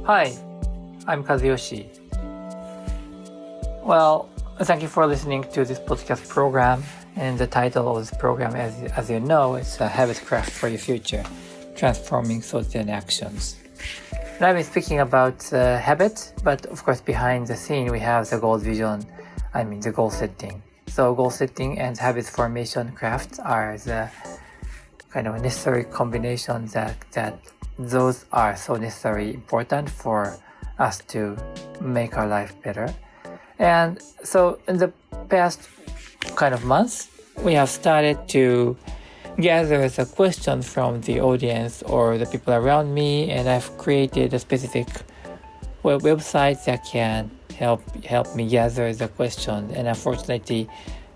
Hi, I'm Kazuyoshi. Well, thank you for listening to this podcast program. And the title of this program, as you know, is Habit Craft for Your Future, Transforming Thoughts and Actions. And I've been speaking about habit, but of course behind the scene we have the goal setting. So goal setting and habit formation craft are the kind of necessary combinations that those are so necessary, important for us to make our life better. And so in the past kind of months, we have started to gather the questions from the audience or the people around me, and I've created a specific website that can help me gather the question. And unfortunately,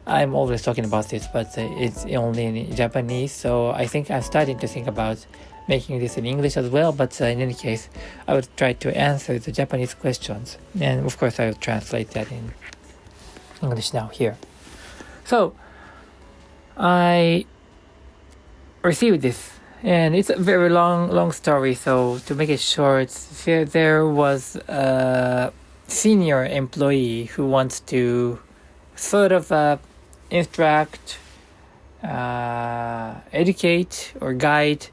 I'm always talking about this, but it's only in Japanese, so I think I'm starting to think about making this in English as well. But in any case, I would try to answer the Japanese questions, and of course I will translate that in English now here. So I received this, and it's a very long story, so to make it short, there was a senior employee who wants to sort of instruct, educate or guide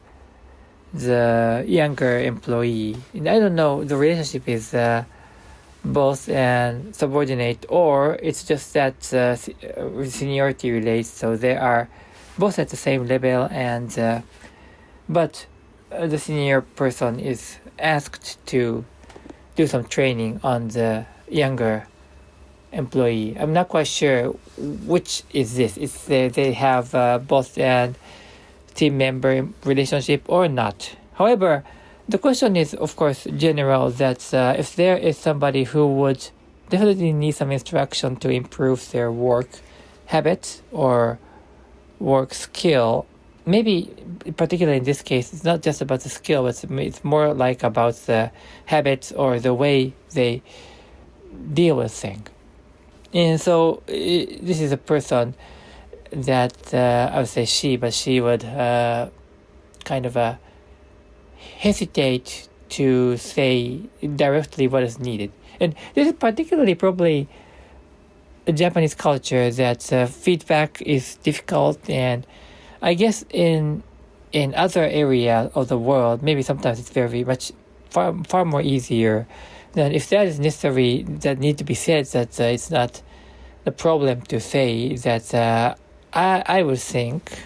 the younger employee. And I don't know, the relationship is boss and subordinate, or it's just that seniority relates, so they are both at the same level, and but the senior person is asked to do some training on the younger employee. I'm not quite sure which is this. It's they have boss and team member relationship or not. However, the question is, of course, general, that if there is somebody who would definitely need some instruction to improve their work habits or work skill, maybe particularly in this case, it's not just about the skill, but it's more like about the habits or the way they deal with things. And so this is a person that I would say she would kind of hesitate to say directly what is needed. And this is particularly probably a Japanese culture, that feedback is difficult, and I guess in other areas of the world, maybe sometimes it's very much far more easier. Then if that is necessary, that need to be said, that it's not the problem to say that. I would think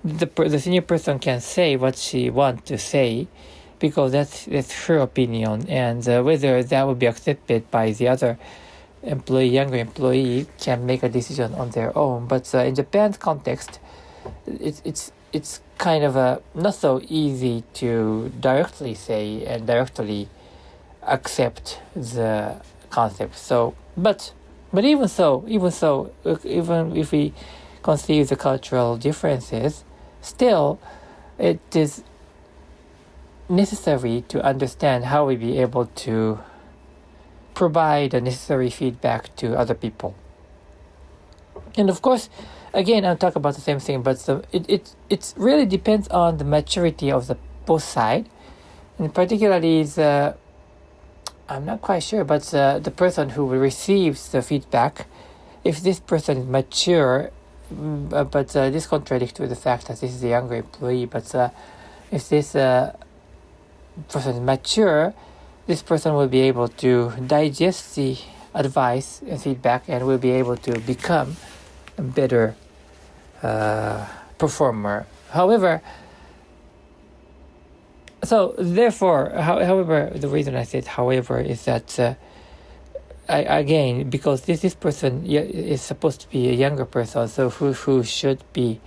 the senior person can say what she wants to say, because that's her opinion, and whether that would be accepted by the other younger employee can make a decision on their own. But in Japan's context, it's kind of not so easy to directly say and directly accept the concept. So, but even if we conceive the cultural differences, still it is necessary to understand how we be able to provide the necessary feedback to other people. And of course, again, I'll talk about the same thing, but it really depends on the maturity of the both side, and particularly I'm not quite sure, but the person who receives the feedback, if this person is mature, but this contradicts with the fact that this is a younger employee, but if this person is mature, this person will be able to digest the advice and feedback and will be able to become a better performer. However, the reason I said however is that because this person is supposed to be a younger person, so who should be,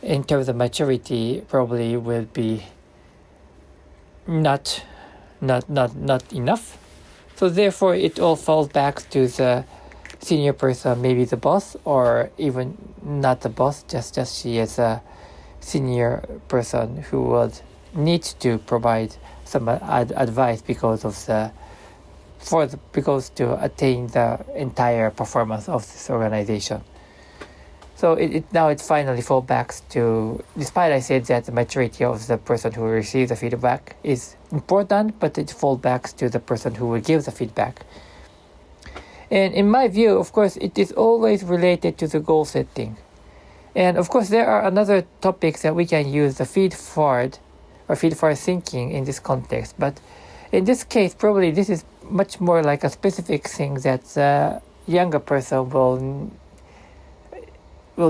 in terms of maturity, probably will be not enough. So therefore, it all falls back to the senior person, maybe the boss, or even not the boss, just she is a senior person who would need to provide some advice because to attain the entire performance of this organization. So now it finally falls back to, despite I said that the maturity of the person who receives the feedback is important, but it falls back to the person who will give the feedback. And in my view, of course, it is always related to the goal setting. And of course, there are another topics that we can use the feed-forward or feed-forward thinking in this context. But in this case, probably this is much more like a specific thing that the younger person will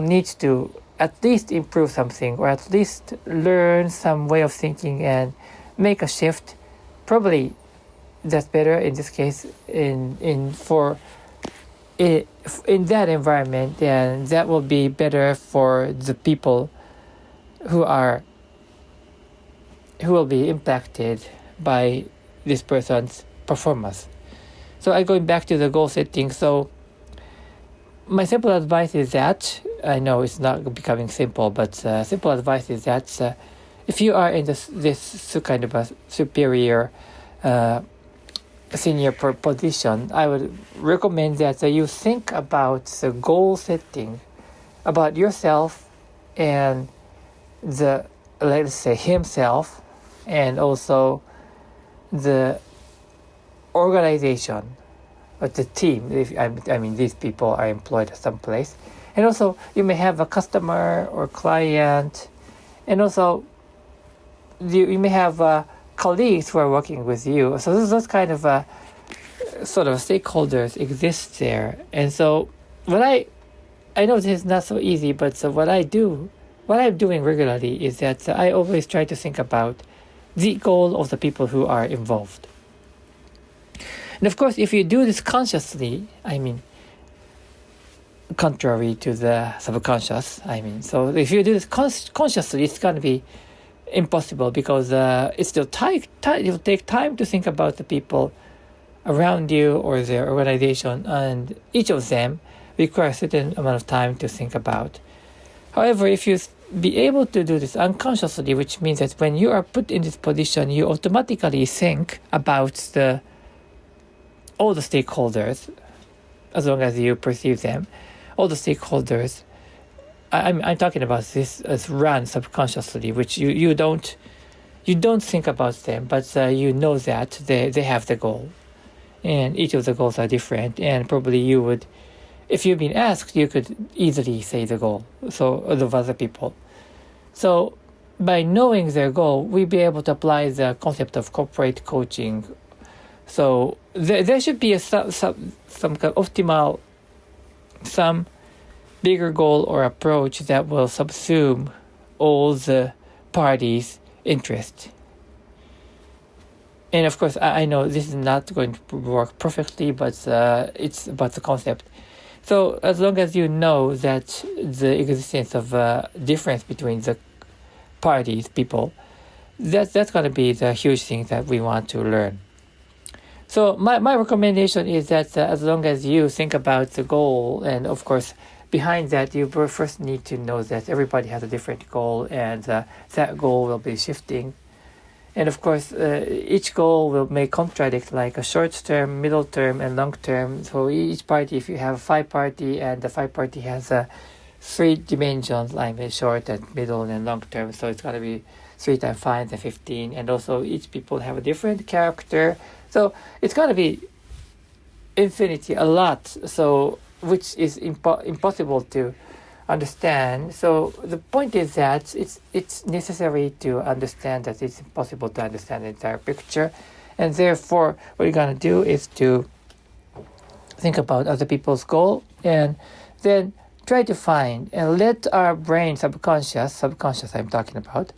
need to at least improve something, or at least learn some way of thinking and make a shift. Probably that's better in this case in that environment, and that will be better for the people who will be impacted by this person's performance. So I'm going back to the goal setting. So my simple advice is that, I know it's not becoming simple, but simple advice is that if you are in this kind of a superior senior position, I would recommend that you think about the goal setting, about yourself and let's say himself, and also the organization or the team. I mean, these people are employed at some place. And also, you may have a customer or client, and also you may have colleagues who are working with you. So those kind of sort of stakeholders exist there. And so I know this is not so easy, but so what I'm doing regularly is that I always try to think about the goal of the people who are involved. And of course, if you do this consciously, I mean, contrary to the subconscious, so if you do this consciously, it's going to be impossible, because it will take time to think about the people around you or their organization, and each of them requires a certain amount of time to think about. However, if you be able to do this unconsciously, which means that when you are put in this position, you automatically think about all the stakeholders, as long as you perceive them, all the stakeholders. I'm talking about this as run subconsciously, which you don't think about them, but you know that they have the goal, and each of the goals are different, and probably you would, if you've been asked, you could easily say the goal of other people. So by knowing their goal, we'll be able to apply the concept of corporate coaching. So there should be some kind of optimal, some bigger goal or approach that will subsume all the parties' interest. And of course, I know this is not going to work perfectly, but it's about the concept. So as long as you know that the existence of a difference between the parties, people, that's going to be the huge thing that we want to learn. So my recommendation is that as long as you think about the goal, and of course, behind that, you first need to know that everybody has a different goal, and that goal will be shifting. And of course, each goal may contradict, like a short term, middle term, and long term. So each party, if you have 5 party, and the 5 party has 3 dimensions, like short and middle and long term, so it's going to be 3 times 5 and 15. And also each people have a different character. So it's going to be infinity, a lot. So which is impossible to understand. So the point is that it's necessary to understand that it's impossible to understand the entire picture, and therefore what you're going to do is to think about other people's goal, and then try to find and let our brain, subconscious I'm talking about,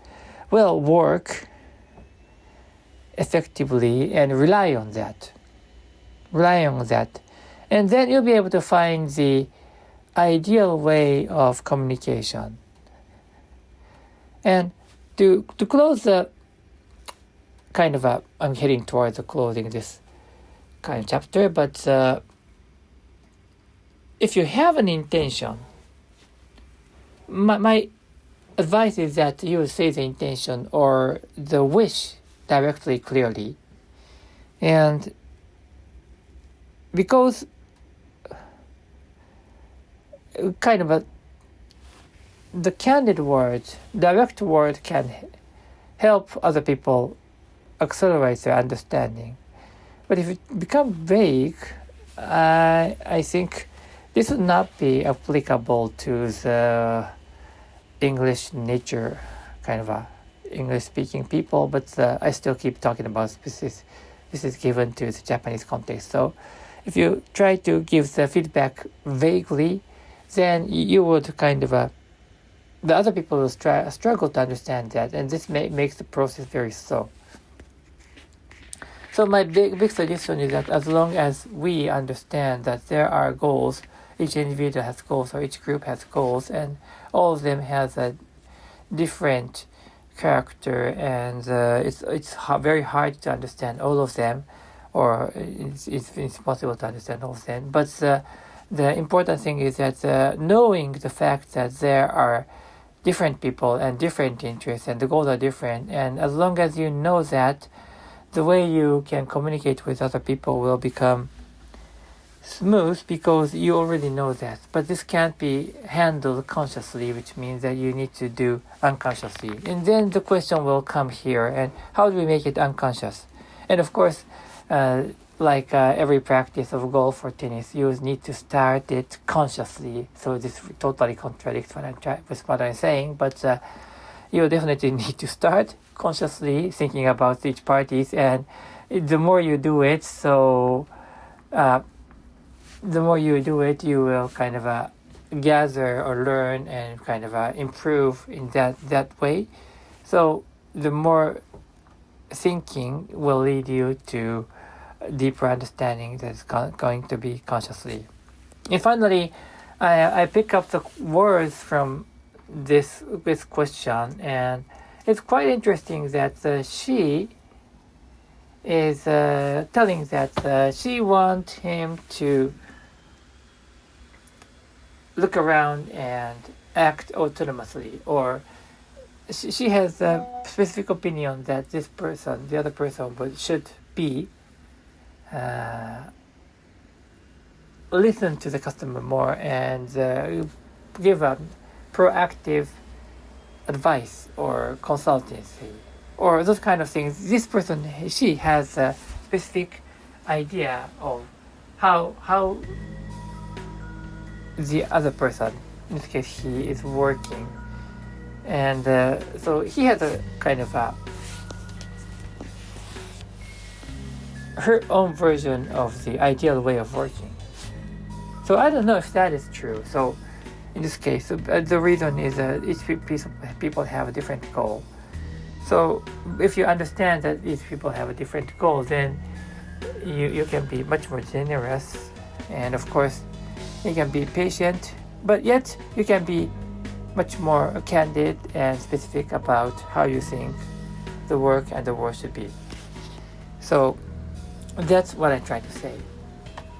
will work effectively, and rely on that. And then you'll be able to find the ideal way of communication. And to close the kind of I'm heading towards the closing this kind of chapter, but if you have an intention, my advice is that you say the intention or the wish directly, clearly. And because kind of the candid word, direct word can help other people accelerate their understanding. But if it becomes vague, I think this would not be applicable to the English nature, kind of a English-speaking people, but I still keep talking about this is given to the Japanese context. So if you try to give the feedback vaguely, then you would kind of the other people will struggle to understand that, and this makes the process very slow. So my big suggestion is that as long as we understand that there are goals, each individual has goals or each group has goals, and all of them has a different character, and it's very hard to understand all of them, or it's possible to understand all of them. But the important thing is that knowing the fact that there are different people and different interests and the goals are different, and as long as you know that, the way you can communicate with other people will become smooth because you already know that. But this can't be handled consciously, which means that you need to do unconsciously. And then the question will come here, and how do we make it unconscious? And of course, like every practice of golf or tennis, you need to start it consciously. So this totally contradicts what I'm saying, but you definitely need to start consciously thinking about each parties, and the more you do it, you will kind of gather or learn and kind of improve in that way. So the more thinking will lead you to deeper understanding that's going to be consciously. And finally, I pick up the words from this question, and it's quite interesting that she is telling that she wants him to look around and act autonomously, or she has a specific opinion that this person, the other person, should be listen to the customer more and give a proactive advice or consultancy or those kind of things. This person, she has a specific idea of how the other person, in this case he, is working, and so he has a kind of her own version of the ideal way of working. So I don't know if that is true. So in this case, the reason is that each people have a different goal. So if you understand that each people have a different goal, then you can be much more generous, and of course you can be patient, but yet you can be much more candid and specific about how you think the work and the work should be. So that's what I try to say.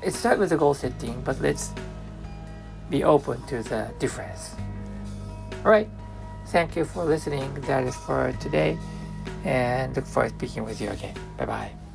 It starts with the goal setting, but let's be open to the difference. Alright, thank you for listening. That is for today, and look forward to speaking with you again. Bye bye.